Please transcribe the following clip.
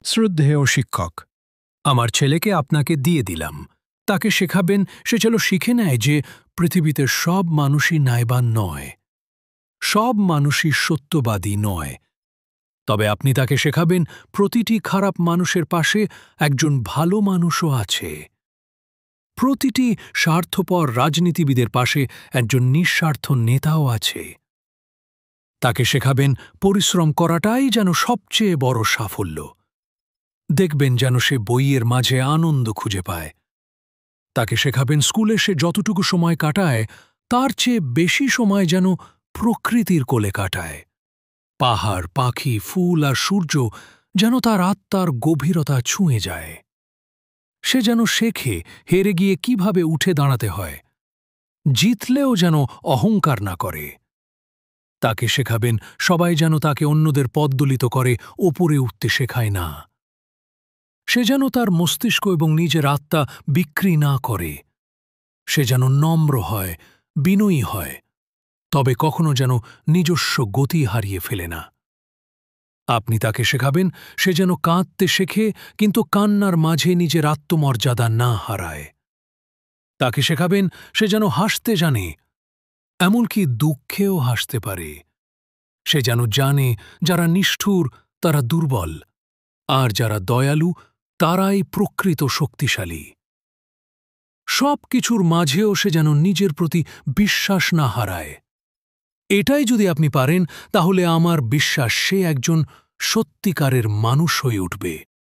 শ্রদ্ধেয় শিক্ষক, আমার ছেলেকে আপনাকে দিয়ে দিলাম। তাকে শেখাবেন সে যেন শিখে নেয় যে পৃথিবীতে সব মানুষই ন্যায়বান নয়, সব মানুষই সত্যবাদী নয়। তবে আপনি তাকে শেখাবেন প্রতিটি খারাপ মানুষের পাশে একজন ভালো মানুষও আছে। প্রতিটি স্বার্থপর রাজনীতিবিদের পাশে একজন নিঃস্বার্থ নেতাও আছে। তাকে শেখাবেন পরিশ্রম করাটাই যেন সবচেয়ে বড় সাফল্য। দেখবেন যেন সে বইয়ের মাঝে আনন্দ খুঁজে পায়। তাকে শেখাবেন স্কুলে সে যতটুকু সময় কাটায় তার চেয়ে বেশি সময় যেন প্রকৃতির কোলে কাটায়। পাহাড়, পাখি, ফুল আর সূর্য যেন তার আত্মার গভীরতা ছুঁয়ে যায়। সে যেন শেখে হেরে গিয়ে কিভাবে উঠে দাঁড়াতে হয়, জিতলেও যেন অহংকার না করে। তাকে শেখাবেন সবাই যেন তাকে অন্যদের পদদলিত করে ওপরে উঠতে শেখায় না। সে যেন তার মস্তিষ্ক এবং নিজের আত্মা বিক্রি না করে। সে যেন নম্র হয়, বিনয়ী হয়, তবে কখনো যেন নিজস্ব গতি হারিয়ে ফেলে না। আপনি তাকে শেখাবেন সে যেন কাঁদতে শেখে কিন্তু কান্নার মাঝে নিজের আত্মমর্যাদা না হারায়। তাকে শেখাবেন সে যেন হাসতে জানে, এমনকি দুঃখেও হাসতে পারে। সে যেন জানে যারা নিষ্ঠুর তারা দুর্বল, আর যারা দয়ালু তারাই প্রকৃত শক্তিশালী। সব কিছুর মাঝেও সে যেন নিজের প্রতি বিশ্বাস না হারায়। এটাই যদি আপনি পারেন তাহলে আমার বিশ্বাস সে একজন সত্যিকারের মানুষ হয়ে উঠবে।